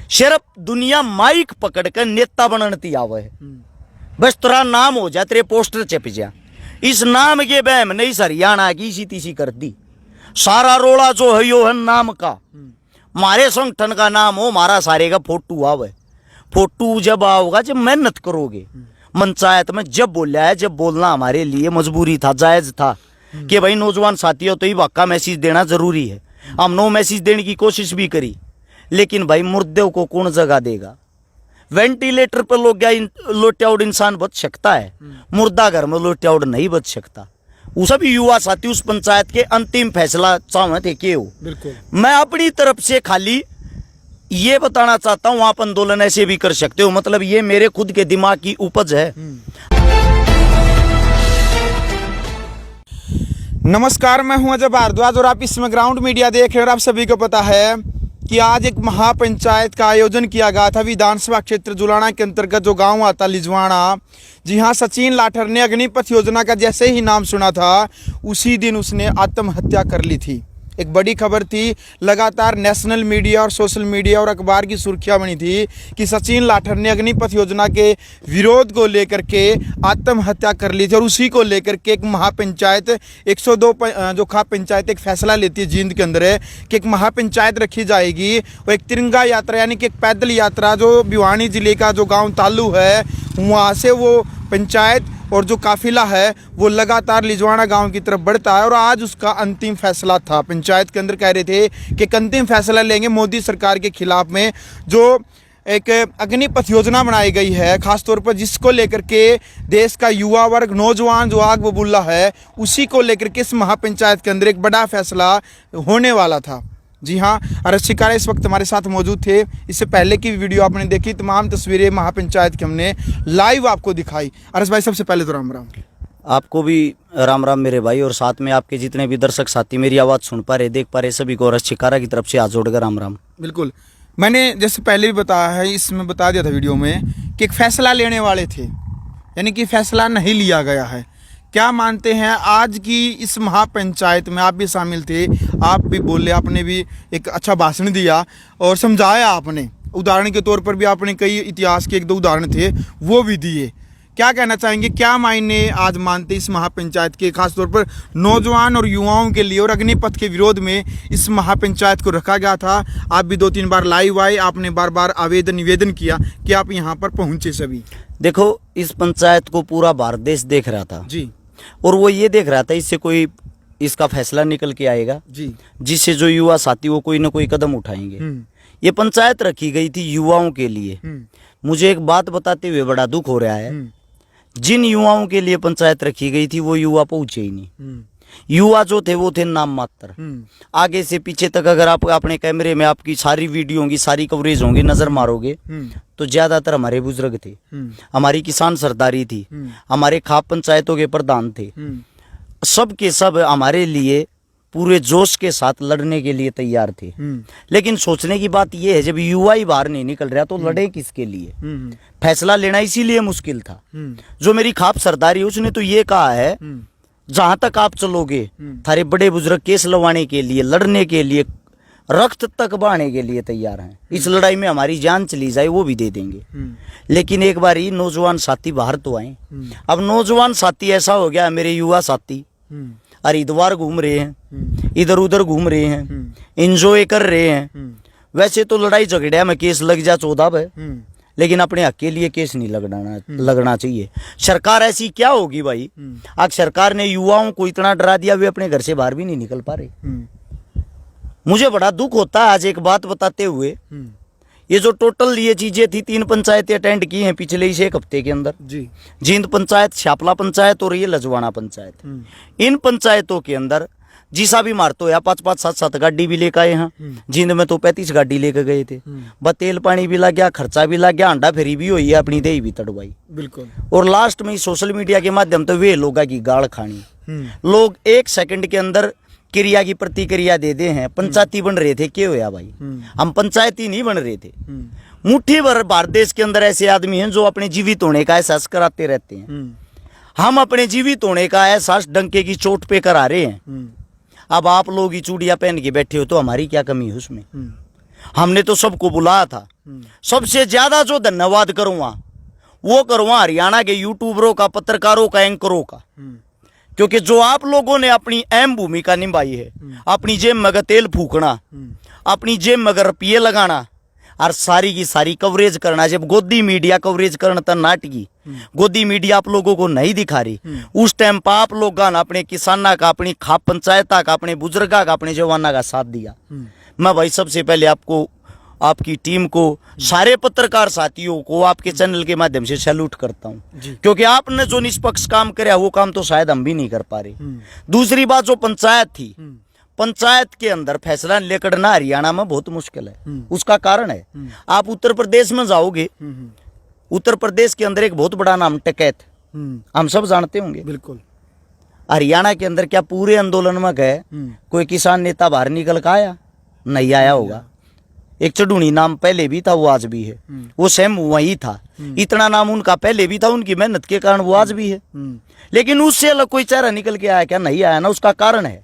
सिर्फ दुनिया माइक पकड़ कर नेता बनती आवे है। बस तेरा नाम हो जाए, तेरे पोस्टर चिप जा। इस नाम के बहम नहीं हरियाणा की इसी तीसी कर दी। सारा रोड़ा जो है यो है नाम का। मारे संगठन का नाम हो, मारा सारे का फोटो आवे। फोटो जब आओगा जब मेहनत करोगे। पंचायत में जब बोला है, जब बोलना हमारे लिए मजबूरी था, जायज था कि भाई नौजवान साथियों तो ही वाका मैसेज देना जरूरी है। हम नो मैसेज देने की कोशिश भी करी, लेकिन भाई मुर्दे को कौन जगह देगा। वेंटिलेटर पर लोटियाउड इंसान बच सकता है, मुर्दा घर में लोटियाउड नहीं बच सकता। वो सभी युवा साथी उस पंचायत के अंतिम फैसला चाहे थे कि हो। बिल्कुल मैं अपनी तरफ से खाली ये बताना चाहता हूं, आप आंदोलन ऐसे भी कर सकते हो, मतलब ये मेरे खुद के दिमाग की उपज है। नमस्कार, मैं हूं अजय भारद्वाज और आप इसमें ग्राउंड मीडिया देख रहे हैं। और आप सभी को पता है कि आज एक महापंचायत का आयोजन किया गया था विधानसभा क्षेत्र जुलाना के अंतर्गत जो गांव आता लिजवाना। जी हां, सचिन लाठर ने अग्निपथ योजना का जैसे ही नाम सुना था उसी दिन उसने आत्महत्या कर ली थी। एक बड़ी खबर थी, लगातार नेशनल मीडिया और सोशल मीडिया और अखबार की सुर्खियां बनी थी कि सचिन लाठर ने अग्निपथ योजना के विरोध को लेकर के आत्महत्या कर ली थी। और उसी को लेकर के एक महापंचायत 102 जो खाप पंचायत एक फैसला लेती है जींद के अंदर है कि एक महापंचायत रखी जाएगी और एक तिरंगा यात्रा यानी कि एक पैदल यात्रा जो भिवानी जिले का जो गाँव तालू है वहाँ से वो पंचायत और जो काफिला है वो लगातार लिजवाना गांव की तरफ बढ़ता है। और आज उसका अंतिम फैसला था। पंचायत के अंदर कह रहे थे कि एक अंतिम फैसला लेंगे मोदी सरकार के खिलाफ में जो एक अग्निपथ योजना बनाई गई है, खासतौर पर जिसको लेकर के देश का युवा वर्ग नौजवान जो आग बबूला है उसी को लेकर के इस महापंचायत के अंदर एक बड़ा फैसला होने वाला था। जी हाँ, अरज शिकारा इस वक्त हमारे साथ मौजूद थे। इससे पहले की वीडियो आपने देखी, तमाम तस्वीरें महापंचायत की हमने लाइव आपको दिखाई। अरज भाई, सबसे पहले तो राम राम। आपको भी राम राम मेरे भाई, और साथ में आपके जितने भी दर्शक साथी मेरी आवाज़ सुन पा रहे, देख पा रहे, सभी को अरज शिकारा की तरफ से हाथ जोड़कर राम राम। बिल्कुल, मैंने जैसे पहले भी बताया है, इसमें बता दिया था वीडियो में कि एक फैसला लेने वाले थे, यानी कि फैसला नहीं लिया गया है। क्या मानते हैं आज की इस महापंचायत में? आप भी शामिल थे, आप भी बोले, आपने भी एक अच्छा भाषण दिया और समझाया आपने। उदाहरण के तौर पर भी आपने कई इतिहास के 1-2 उदाहरण थे वो भी दिए। क्या कहना चाहेंगे, क्या मायने आज मानते इस महापंचायत के, खासतौर पर नौजवान और युवाओं के लिए? और अग्निपथ के विरोध में इस महापंचायत को रखा गया था। आप भी 2-3 बार लाइव आए, आपने बार बार आवेदन निवेदन किया कि आप यहाँ पर पहुँचे सभी। देखो, इस पंचायत को पूरा भारत देश देख रहा था जी, और वो ये देख रहा था इससे कोई इसका फैसला निकल के आएगा जी, जिससे जो युवा साथी वो कोई ना कोई कदम उठाएंगे। ये पंचायत रखी गई थी युवाओं के लिए। मुझे एक बात बताते हुए बड़ा दुख हो रहा है, जिन युवाओं के लिए पंचायत रखी गई थी वो युवा पहुंचे ही नहीं। युवा जो थे वो थे नाम मात्र। आगे से पीछे तक अगर आप अपने कैमरे में आपकी सारी वीडियो होंगी, सारी कवरेज होंगी, नजर मारोगे तो ज्यादातर हमारे बुजुर्ग थे, हमारी किसान सरदारी थी, हमारे खाप पंचायतों के प्रधान थे। सब के सब हमारे लिए पूरे जोश के साथ लड़ने के लिए तैयार थे। लेकिन सोचने की बात यह है, जब युवा ही बाहर नहीं निकल रहा तो लड़े किसके लिए? फैसला लेना इसीलिए मुश्किल था। जो मेरी खाप सरदारी उसने तो ये कहा है, जहां तक आप चलोगे थारे बड़े बुजुर्ग केस लवाने के लिए, लड़ने के लिए, रक्त तक बहाने के लिए तैयार हैं। इस लड़ाई में हमारी जान चली जाए वो भी दे देंगे। लेकिन एक बार ही नौजवान साथी बाहर तो आए। अब नौजवान साथी ऐसा हो गया, मेरे युवा साथी हरिद्वार घूम रहे हैं, इधर उधर घूम रहे हैं, एंजॉय कर रहे हैं। वैसे तो लड़ाई झगड़े में केस लग जा 14 पे, लेकिन अपने हक के लिए केस नहीं लगना चाहिए। सरकार ऐसी क्या होगी भाई? आज सरकार ने युवाओं को इतना डरा दिया, वे अपने घर से बाहर भी नहीं निकल पा रहे। मुझे बड़ा दुख होता है आज एक बात बताते हुए। ये जो टोटल ये चीजें थी, 3 पंचायतें अटेंड की हैं पिछले इस 1 हफ्ते के अंदर जी। जींद पंचायत, शापला पंचायत और ये लजवाना पंचायत। इन पंचायतों के अंदर जिसा भी मारतो या 5-5, 7-7 गाड़ी भी लेकर आए हैं। जींद में तो 35 गाड़ी लेकर गए थे। तेल पानी भी लग गया, खर्चा भी लग गया, अंडा फेरी भी हुई है, अपनी दही भी तड़वाई। बिल्कुल। और लास्ट में सोशल मीडिया के माध्यम तो वे लोगों की गाड़ खानी। लोग 1 सेकंड के अंदर क्रिया की प्रतिक्रिया दे दे हैं। पंचायती बन रहे थे, क्या होया भाई? हम पंचायती नहीं बन रहे थे। मुट्ठी भर भारत देश के अंदर ऐसे आदमी हैं जो अपने जीवित होने का एहसास कराते रहते हैं। हम अपने जीवित होने का एहसास डंके की चोट पे करा रहे हैं। अब आप लोग ही चूड़ियां पहन के बैठे हो तो हमारी क्या कमी है उसमें? हमने तो सबको बुलाया था, सबसे ज्यादा जो धन्यवाद करूंगा वो करूंगा हरियाणा के यूट्यूबरों का, पत्रकारों का, एंकरों का, क्योंकि जो आप लोगों ने अपनी अहम भूमिका निभाई है, अपनी जेब में तेल फूकना, अपनी जेब में रुपये लगाना और सारी की सारी कवरेज करना। जब गोदी मीडिया कवरेज करना था नाटकी, गोदी मीडिया आप लोगों को नहीं दिखा रही, उस टाइम पर आप लोग अपने किसाना का, अपनी खाप पंचायता का, अपने बुजुर्गा का, अपने जवाना का साथ दिया। मैं भाई सबसे पहले आपको, आपकी टीम को, सारे पत्रकार साथियों को आपके चैनल के माध्यम से सैल्यूट करता हूं, क्योंकि आपने जो निष्पक्ष काम कराया वो काम तो शायद हम भी नहीं कर पा रहे। दूसरी बात, जो पंचायत थी, पंचायत के अंदर फैसला लेकर ना हरियाणा में बहुत मुश्किल है। उसका कारण है, आप उत्तर प्रदेश में जाओगे, उत्तर प्रदेश के अंदर एक बहुत बड़ा नाम टिकैत, हम सब जानते होंगे। बिल्कुल। हरियाणा के अंदर क्या पूरे आंदोलन में गए कोई किसान नेता बाहर निकल कर आया? नहीं आया होगा। एक चढ़ूनी नाम पहले भी था, वो आज भी है, वो सेम वही था। इतना नाम उनका पहले भी था, उनकी मेहनत के कारण वो आज भी है। लेकिन उससे अलग कोई चेहरा निकल के आया क्या? नहीं आया ना। उसका कारण है,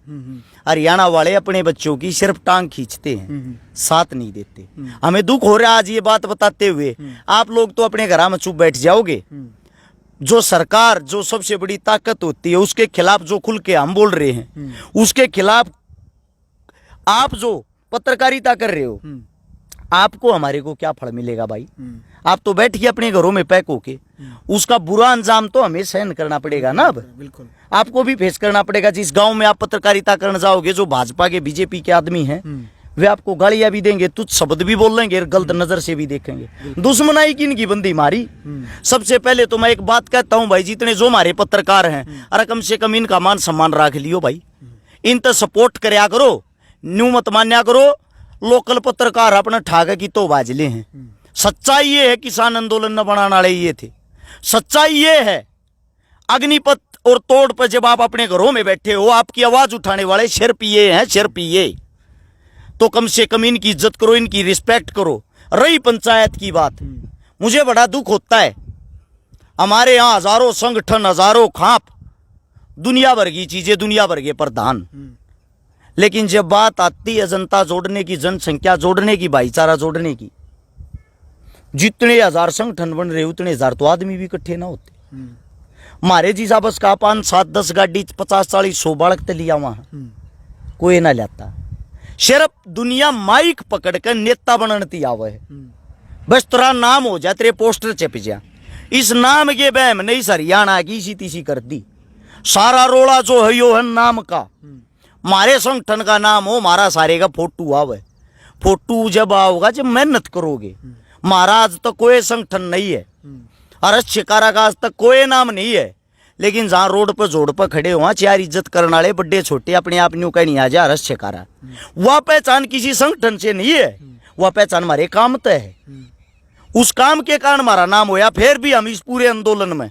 हरियाणा वाले अपने बच्चों की सिर्फ टांग खींचते हैं, साथ नहीं देते। हमें दुख हो रहा है आज ये बात बताते हुए। आप लोग तो अपने घर में चुप बैठ जाओगे। जो सरकार, जो सबसे बड़ी ताकत होती है, उसके खिलाफ जो खुल के हम बोल रहे हैं, उसके खिलाफ आप जो पत्रकारिता कर रहे हो, आपको हमारे को क्या फल मिलेगा भाई? आप तो बैठिए अपने घरों में पैक होके, उसका बुरा अंजाम तो हमें सहन करना पड़ेगा ना। अब बिल्कुल आपको भी फेस करना पड़ेगा। जिस गांव में आप पत्रकारिता करने जाओगे, जो भाजपा के, बीजेपी के आदमी हैं, वे आपको गालियां भी देंगे, तुच्छ शब्द भी बोलेंगे, गलत नजर से भी देखेंगे। दुश्मनाई की इनकी बंदी मारी। सबसे पहले तो मैं एक बात कहता हूं भाई, जितने जो हमारे पत्रकार हैं, अरे कम से कम इनका मान सम्मान रख लियो भाई, इन तो सपोर्ट करया करो, न्यू मत मान्या करो। लोकल पत्रकार अपने ठागे की तो बाजले हैं। सच्चाई ये है, किसान आंदोलन न बनाने वाले ये थे। सच्चाई ये है, अग्निपथ और तोड़ पर जब आप अपने घरों में बैठे हो, आपकी आवाज उठाने वाले सिर्फ ये हैं, सिर्फ ये। तो कम से कम इनकी इज्जत करो, इनकी रिस्पेक्ट करो। रही पंचायत की बात, मुझे बड़ा दुख होता है, हमारे यहाँ हजारों संगठन, हजारों खाप, दुनिया भर की चीजें, दुनिया भर के प्रधान, लेकिन जब बात आती है जनता जोड़ने की, जनसंख्या जोड़ने की, भाईचारा जोड़ने की, जितने हजार संगठन बन रहे उतने हजार तो आदमी भी इकट्ठे ना होते। हमारे जी साहब का 5, 7, 10 गाड़ी, 50, 40, 100 बालक तो लिया वहां, कोई ना लाता। सिर्फ दुनिया माइक पकड़ कर नेता बनती आवे है, बस तेरा नाम हो जा, तेरे पोस्टर चिप जा। इस नाम के बहम ने इस हरियाणा की इसी तीसी कर दी। सारा रोड़ा जो है यो है नाम का। मारे संगठन का नाम हो, मारा सारे का फोटो आवे। फोटो जब आओगा जब मेहनत करोगे। महाराज तो कोई संगठन नहीं है, अरस शिकारा का आज तक कोई नाम नहीं है, लेकिन जहां रोड पर जोड़ पर खड़े हुआ चार इज्जत करने वाले बड़े छोटे अपने आप न्यू कहीं नहीं आ जा अरस शिकारा, वह पहचान किसी संगठन से नहीं है, वह पहचान हमारे काम तय है। उस काम के कारण हमारा नाम होया। फिर भी हम इस पूरे आंदोलन में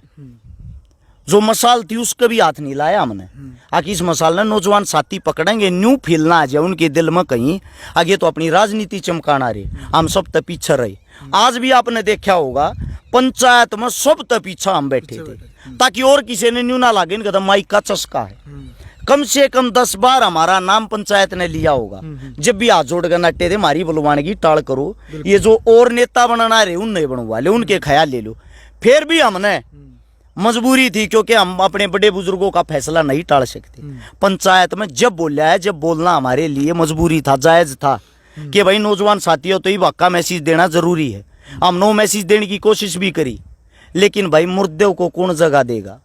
जो मसाल थी उसका भी हाथ नहीं लाया हमने। आखिर इस मसाल ने नौजवान साथी पकड़ेंगे, न्यू फील ना आ जाए उनके दिल में कहीं, आगे तो अपनी राजनीति चमकाना रहे, हम सब तक पीछे रहे। आज भी आपने देखा होगा पंचायत में सब तक पीछा हम बैठे थे, ताकि और किसी ने न्यू ना लागे इनका माइक का चस्का है। कम से कम 10 बार हमारा नाम पंचायत ने लिया होगा। जब भी हाथ जोड़ कर नट्टे थे मारी बुलवानगी टाल करो, ये जो और नेता बनाना रहे उन नहीं बनवा ले, उनके ख्याल ले लो। फिर भी हमने मजबूरी थी, क्योंकि हम अपने बड़े बुजुर्गों का फैसला नहीं टाल सकते। पंचायत में जब बोला है, जब बोलना हमारे लिए मजबूरी था, जायज था कि भाई नौजवान साथियों तो ही वाक़ा मैसेज देना जरूरी है। हम नो मैसेज देने की कोशिश भी करी, लेकिन भाई मुर्दे को कौन जगह देगा?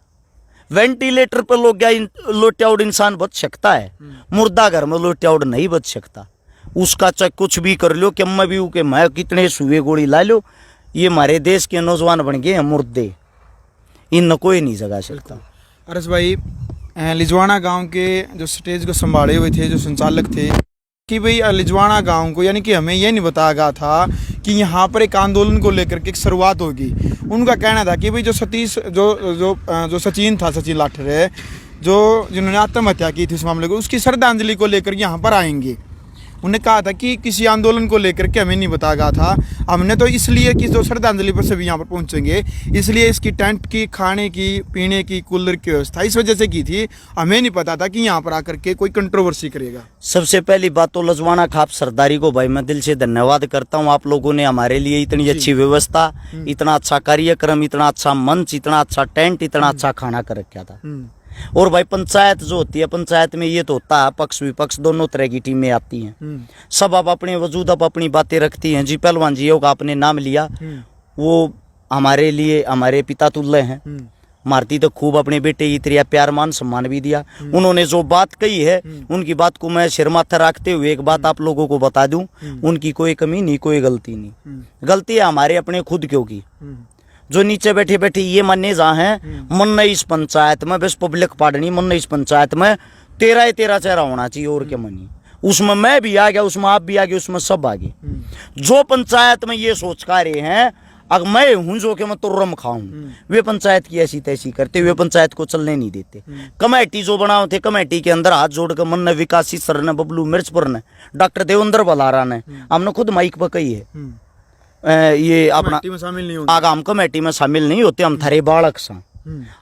वेंटिलेटर पर लोग लोटियाउड इंसान बच सकता है, मुर्दा घर में लोटियाउड नहीं बच सकता। उसका चाहे कुछ भी कर लो, कि मैं भी के मैं कितने सुए गोली ला लो, ये हमारे देश के नौजवान बन गए हैं मुर्दे, इन कोई नहीं जगा सकता। अरस भाई, लिजवाना गांव के जो स्टेज को संभाले हुए थे, जो संचालक थे, कि भाई लिजवाना गांव को, यानी कि हमें ये नहीं बताया गया था कि यहाँ पर एक आंदोलन को लेकर के एक शुरुआत होगी। उनका कहना था कि भाई जो सतीश जो सचिन था, सचिन लाठरे, जो जिन्होंने आत्महत्या की थी उस मामले को, उसकी श्रद्धांजलि को लेकर यहाँ पर आएंगे। उन्होंने कहा था कि किसी आंदोलन को लेकर के हमें नहीं बताया गया था, हमने तो इसलिए कि जो श्रद्धांजलि पर सभी यहाँ पर पहुँचेंगे इसलिए इसकी टेंट की, खाने की, पीने की, कूलर की व्यवस्था इस वजह से की थी, हमें नहीं पता था कि यहाँ पर आकर के कोई कंट्रोवर्सी करेगा। सबसे पहली बात तो लजवाना खाप सरदारी को भाई मैं दिल से धन्यवाद करता हूँ। आप लोगों ने हमारे लिए इतनी अच्छी व्यवस्था, इतना अच्छा कार्यक्रम, इतना अच्छा मंच, इतना अच्छा टेंट, इतना अच्छा खाना कर रखा था। और भाई पंचायत जो होती है, पंचायत में ये तो होता है पक्ष विपक्ष दोनों तरह की टीमें आती हैं, सब आप अपने वजूद आप अपनी बातें रखती हैं। जी पहलवान जी का आपने नाम लिया, वो हमारे लिए हमारे पिता तुल्य हैं। मारती तो खूब अपने बेटे की तरह प्यार मान सम्मान भी दिया। उन्होंने जो बात कही है उनकी बात को मैं सिर माथा रखते हुए एक बात आप लोगों को बता दूं, उनकी कोई कमी नहीं, कोई गलती नहीं। गलती है हमारे अपने खुद क्यों की, जो नीचे बैठे बैठे ये माने जा हैं मन नहीं इस पंचायत में बस पब्लिक पाड़नी, मन नहीं इस पंचायत में 13 चेहरा होना चाहिए और क्या मनी। उसमें मैं भी आ गया, उसमें आप भी आ गए, उसमें सब आ गए। जो पंचायत में ये सोच का रहे हैं अगर मैं हूं जो कि मैं तुर्रम खाऊं, वे पंचायत की ऐसी तैसी करते, वे पंचायत को चलने नहीं देते। कमेटी जो बनाओ थे, कमेटी के अंदर हाथ जोड़ कर मन ने विकासी सर ने, बबलू मिर्चपुर ने, डॉक्टर देवेंद्र बलारा ने, हमने खुद माइक पर कही है ये अपना आगा हम कमेटी में शामिल नहीं होते, हम थारे बालक सा,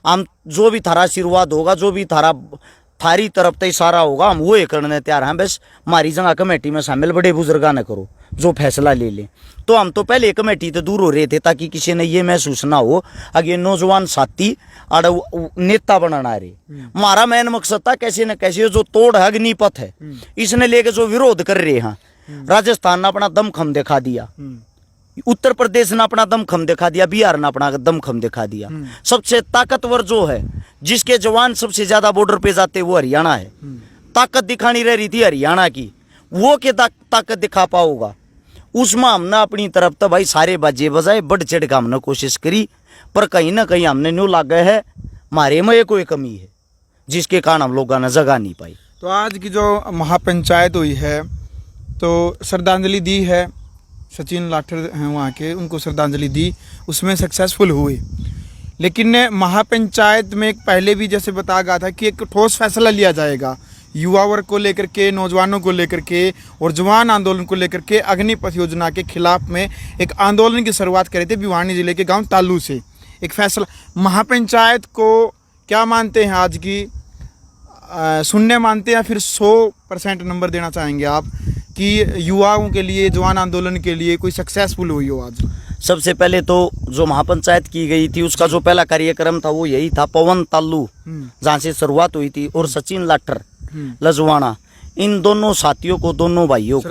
हम जो भी थारा आशीर्वाद होगा, जो भी थारी तरफ तक इशारा होगा हम वो करने तैयार हैं। बस हमारी जगह कमेटी में शामिल बड़े बुजुर्गा न करो, जो फैसला ले ले। तो हम तो पहले कमेटी तो दूर हो रहे थे ताकि किसी ने ये महसूस ना हो अगे नौजवान साथी अड़ नेता बनाना रहे। हमारा मेन मकसद था कैसे न कैसे जो तोड़ है अग्निपथ है इसने लेके जो विरोध कर रहे हैं। राजस्थान ने अपना दमखम दिखा दिया, उत्तर प्रदेश ने अपना दमखम दिखा दिया, बिहार ने अपना दमखम दिखा दिया। सबसे ताकतवर जो है जिसके जवान सबसे ज्यादा बॉर्डर पे जाते वो हरियाणा है। ताकत दिखानी रह रही थी हरियाणा की, वो के ताकत दिखा पाओगा। उसमें हमने अपनी तरफ तो भाई सारे बाजे बजाए, बढ़ चढ़ के हमने कोशिश करी, पर कहीं ना कहीं हमने न्यू लागे है हमारे में कोई कमी है जिसके कारण हम लोगों ने जगह नहीं पाई। तो आज की जो महापंचायत हुई है तो श्रद्धांजलि दी है, सचिन लाठर हैं वहाँ के, उनको श्रद्धांजलि दी, उसमें सक्सेसफुल हुए। लेकिन महापंचायत में एक पहले भी जैसे बताया गया था कि एक ठोस फैसला लिया जाएगा युवा वर्ग को लेकर के, नौजवानों को लेकर के और जवान आंदोलन को लेकर के। अग्निपथ योजना के खिलाफ में एक आंदोलन की शुरुआत करे थे भिवानी जिले के गांव तालू से। एक फैसला महापंचायत को क्या मानते हैं आज की, शून्य मानते हैं या फिर 100% नंबर देना चाहेंगे आप कि युवाओं के लिए, जवान आंदोलन के लिए कोई सक्सेसफुल हुई हो आज? सबसे पहले तो जो महापंचायत की गई थी उसका जो पहला कार्यक्रम था वो यही था, पवन तालू जहाँ से शुरुआत हुई थी, और सचिन लाठर लजवाना, इन दोनों साथियों को, दोनों भाइयों को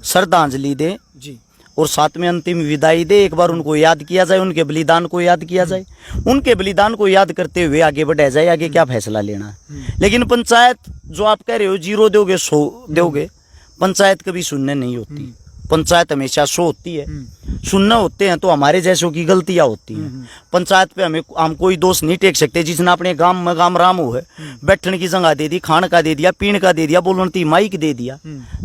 श्रद्धांजलि दे जी, और साथ में अंतिम विदाई दे। एक बार उनको याद किया जाए, उनके बलिदान को याद किया जाए, उनके बलिदान को याद करते हुए आगे बढ़ाया जाए, आगे क्या फैसला लेना है। लेकिन पंचायत जो आप कह रहे हो 0 दोगे 100 दोगे, पंचायत कभी शून्य नहीं होती, पंचायत हमेशा 100 होती है। शून्य होते हैं तो हमारे जैसों की गलतियां होती हैं। पंचायत पे हम कोई दोष नहीं टेक सकते। जिसने अपने गांव में गांव राम हो है, बैठने की जगह दे दी, खान का दे दिया, पीने का दे दिया, बोलने माइक दे दिया,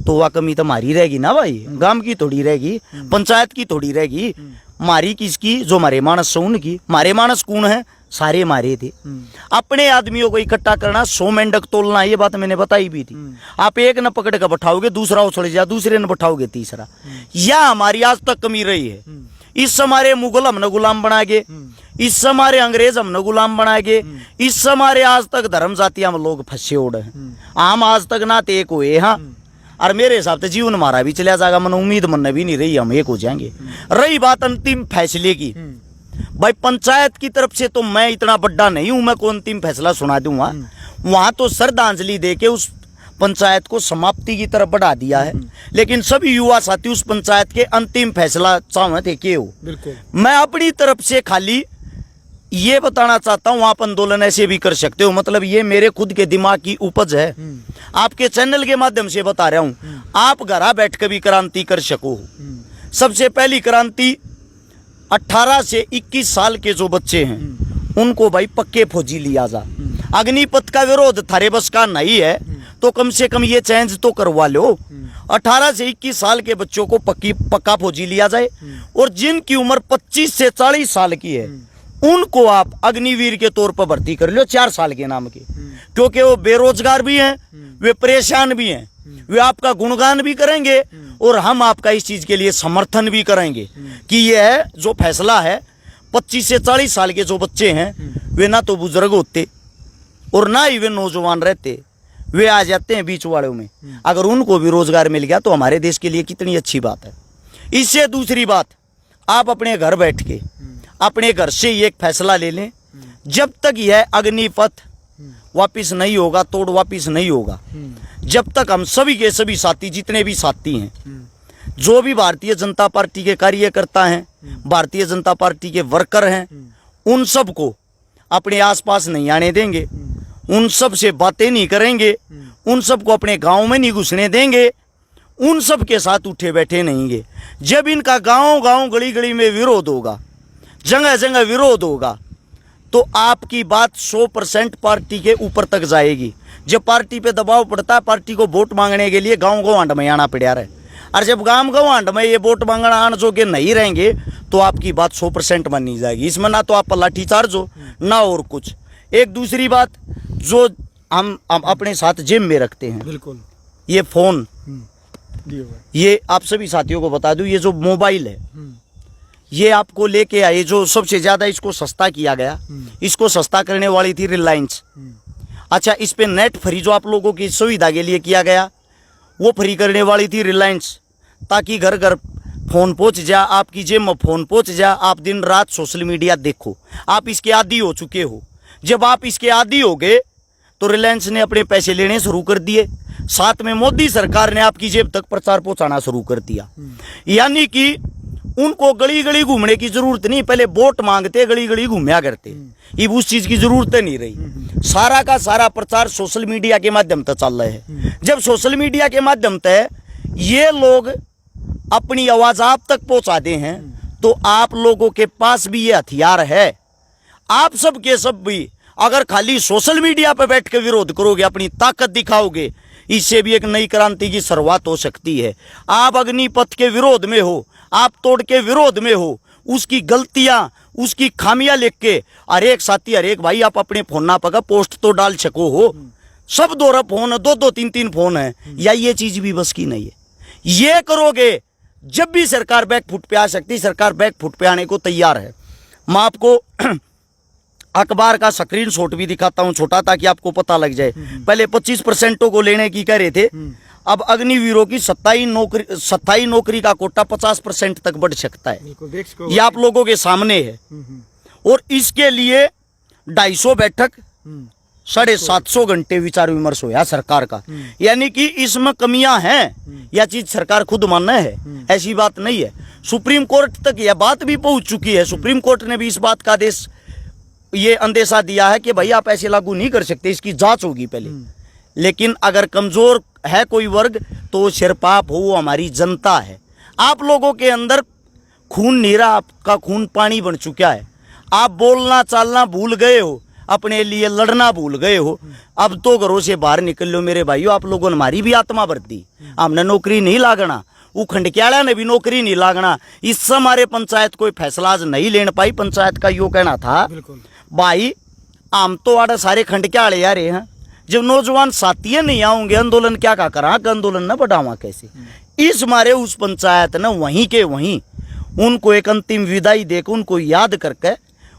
तो वह कमी तो हमारी रहेगी ना भाई, गांव की थोड़ी रहेगी, पंचायत की थोड़ी रहेगी। मारी किसकी, जो हमारे मानस से उनकी। हमारे मानस कौन है, सारे मारे थे। अपने आदमियों को इकट्ठा करना, 100 मेंढक तोलना, ये बात मैंने बताई भी थी। आप एक न पकड़ कर बैठाओगे, दूसरा उछल जाए, दूसरे न बैठाओगे तीसरा, या हमारी आज तक कमी रही है। इस हमारे मुगल हमने गुलाम बनाएंगे, इस हमारे अंग्रेज हमने गुलाम बनाएंगे, इस हमारे आज तक धर्म जाति हम लोग फंसे उड़े हैं, हम आज तक ना एक हुए। हाँ, और मेरे हिसाब से जीवन हमारा भी चला जाएगा, मन उम्मीद मन भी नहीं रही हम एक हो जाएंगे। रही बात अंतिम फैसले की, भाई पंचायत की तरफ से तो मैं इतना बड़ा नहीं हूं, मैं कौन अंतिम फैसला सुना दूंगा। वहां तो श्रद्धांजलि देके उस पंचायत को समाप्ति की तरफ बढ़ा दिया है, लेकिन सभी युवा साथी उस पंचायत के अंतिम फैसला चाहे थे कि हो। मैं अपनी तरफ से खाली ये बताना चाहता हूँ, आप आंदोलन ऐसे भी कर सकते हो, मतलब ये मेरे खुद के दिमाग की उपज है, आपके चैनल के माध्यम से बता रहा हूँ। आप घर बैठ कर भी क्रांति कर सको। सबसे पहली क्रांति 18 से 21 साल के जो बच्चे हैं उनको भाई पक्के फौजी लिया जा। अग्निपथ का विरोध थारे बस का नहीं है तो कम से कम ये चेंज तो करवा लो। 18 से 21 साल के बच्चों को पक्का फौजी लिया जाए, और जिनकी उम्र 25 से 40 साल की है उनको आप अग्निवीर के तौर पर भर्ती कर लो 4 साल के नाम के, क्योंकि वो बेरोजगार भी हैं, वे परेशान भी हैं। वे आपका गुणगान भी करेंगे और हम आपका इस चीज के लिए समर्थन भी करेंगे कि यह जो फैसला है 25 से 40 साल के जो बच्चे हैं वे ना तो बुजुर्ग होते और ना ही वे नौजवान रहते, वे आ जाते हैं बीच वालों में। अगर उनको भी रोजगार मिल गया तो हमारे देश के लिए कितनी अच्छी बात है। इससे दूसरी बात, आप अपने घर बैठ के अपने घर से ही एक फैसला ले लें, जब तक यह अग्निपथ वापिस नहीं होगा, तोड़ वापिस नहीं होगा, जब तक हम सभी के सभी साथी, जितने भी साथी हैं, जो भी भारतीय जनता पार्टी के कार्यकर्ता हैं, भारतीय जनता पार्टी के वर्कर हैं, उन सब को अपने आसपास नहीं आने देंगे, उन सब से बातें नहीं करेंगे, उन सब को अपने गांव में नहीं घुसने देंगे, उन सब के साथ उठे बैठे नहींगे। जब इनका गांव गांव गली गली में विरोध होगा, जगह जगह विरोध होगा, तो आपकी बात 100% पार्टी के ऊपर तक जाएगी। जब पार्टी पे दबाव पड़ता है, पार्टी को वोट मांगने के लिए गांव गांव हांड में आना पड़ा रहे, और जब गांव गांव हांड में ये वोट मांगना आन जो के नहीं रहेंगे तो आपकी बात 100% मानी जाएगी। इसमें ना तो आप लाठी चार्ज हो ना और कुछ। एक दूसरी बात जो हम अपने साथ जेब में रखते हैं, बिल्कुल, ये फोन, ये आप सभी साथियों को बता दूं, ये जो मोबाइल है ये आपको लेके आए, जो सबसे ज्यादा इसको सस्ता किया गया, इसको सस्ता करने वाली थी रिलायंस। अच्छा, इस पे नेट फ्री जो आप लोगों की सुविधा के लिए किया गया, वो फ्री करने वाली थी रिलायंस, ताकि घर घर फोन पहुंच जा, आपकी जेब में फोन पहुंच जा, आप दिन रात सोशल मीडिया देखो। आप इसके आदी हो चुके हो। जब आप इसके आदी हो गए तो रिलायंस ने अपने पैसे लेने शुरू कर दिए, साथ में मोदी सरकार ने आपकी जेब तक प्रचार पहुंचाना शुरू कर दिया। यानी कि उनको गली गली घूमने की जरूरत नहीं, पहले वोट मांगते गली गली घूमया करते, अब उस चीज की जरूरत नहीं रही। सारा का सारा प्रचार सोशल मीडिया के माध्यम से चल रहा है। जब सोशल मीडिया के माध्यम से ये लोग अपनी आवाज आप तक पहुंचाते हैं तो आप लोगों के पास भी ये हथियार है। आप सब के सब भी अगर खाली सोशल मीडिया पर बैठ के विरोध करोगे, अपनी ताकत दिखाओगे, इससे भी एक नई क्रांति की शुरुआत हो सकती है। आप अग्निपथ के विरोध में हो, आप तोड़ के विरोध में हो, उसकी गलतियां, उसकी खामियां लिख के हर एक साथी, हर एक भाई आप अपने फोन ना पका पोस्ट तो डाल सको हो। सब दो फोन है, दो तीन तीन फोन है, या ये चीज भी बस की नहीं है। ये करोगे जब भी सरकार बैकफुट पे आ सकती, सरकार बैकफुट पे आने को तैयार है। मैं आपको अखबार का स्क्रीनशॉट भी दिखाता हूं छोटा, ताकि आपको पता लग जाए। पहले 25% को लेने की कह रहे थे, अब अग्निवीरों की 27 नौकरी का कोटा 50% तक बढ़ सकता है। ये आप लोगों के सामने है। और इसके लिए 250 बैठक, 750 घंटे विचार विमर्श हुआ सरकार का। यानी कि इसमें कमियां हैं, यह चीज सरकार खुद मानना है, ऐसी बात नहीं है। सुप्रीम कोर्ट तक यह बात भी पहुंच चुकी है। सुप्रीम कोर्ट ने भी इस बात का आदेश, ये अंदेशा दिया है कि भाई आप ऐसे लागू नहीं कर सकते, इसकी जांच होगी पहले। लेकिन अगर कमजोर है कोई वर्ग तो सिरपाप हो, वो हमारी जनता है। आप लोगों के अंदर खून नीरा, आपका खून पानी बन चुका है। आप बोलना चालना भूल गए हो, अपने लिए लड़ना भूल गए हो। अब तो घरों से बाहर निकल लो मेरे भाइयों, आप लोगों ने हमारी भी आत्मा भर दी। हमने नौकरी नहीं लागना, वो खंडक्याड़ा ने भी नौकरी नहीं लागना। इससे हमारे पंचायत कोई फैसला आज नहीं लेने पाई। पंचायत का यो कहना था भाई हम तो आड़े सारे खंडक्याड़े आ रहे हैं, जब नौजवान साथी नहीं आऊंगे आंदोलन क्या का करा, आंदोलन न बढ़ावा कैसे। इस मारे उस पंचायत ने वहीं के वहीं उनको एक अंतिम विदाई देकर, उनको याद करके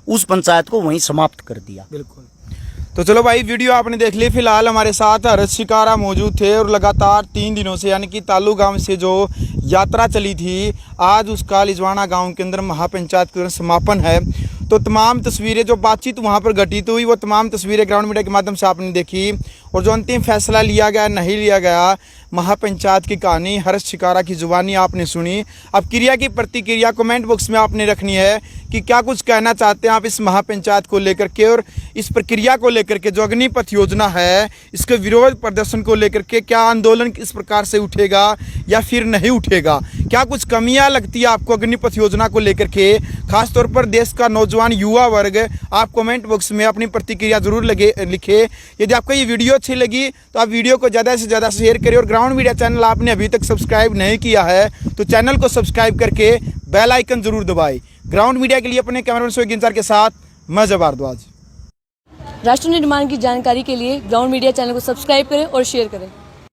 उस पंचायत को वहीं समाप्त कर दिया। बिल्कुल। तो चलो भाई, वीडियो आपने देख ली। फिलहाल हमारे साथ हर्ष शिकारा मौजूद थे और लगातार 3 दिनों से, यानी कि तालू गांव से जो यात्रा चली थी, आज उसका लिजवाना गांव के अंदर महापंचायत के समापन है। तो तमाम तस्वीरें, जो बातचीत वहां पर घटित हुई, वो तमाम तस्वीरें ग्राउंड मीडिया के माध्यम से आपने देखी। और जो अंतिम फैसला लिया गया नहीं लिया गया, महापंचायत की कहानी हर्ष शिकारा की जुबानी आपने सुनी। अब क्रिया की प्रतिक्रिया कमेंट बॉक्स में आपने रखनी है कि क्या कुछ कहना चाहते हैं आप इस महापंचायत को लेकर के, और इस प्रक्रिया को लेकर के, जो अग्निपथ योजना है, इसके विरोध प्रदर्शन को लेकर के क्या आंदोलन इस प्रकार से उठेगा या फिर नहीं उठेगा। क्या कुछ कमियां लगती है आपको अग्निपथ योजना को लेकर के, खासतौर पर देश का नौजवान युवा वर्ग। आप कमेंट बॉक्स में अपनी प्रतिक्रिया जरूर लिखे। यदि आपको ये वीडियो अच्छी लगी तो आप वीडियो को ज़्यादा से ज़्यादा शेयर करें। और ग्राउंड मीडिया चैनल आपने अभी तक सब्सक्राइब नहीं किया है तो चैनल को सब्सक्राइब करके बेल आइकन जरूर दबाएं। ग्राउंड मीडिया के लिए अपने कैमरामैन सोहेल इंसार के साथ मैं जब भारद्वाज। राष्ट्र निर्माण की जानकारी के लिए ग्राउंड मीडिया चैनल को सब्सक्राइब करें और शेयर करें।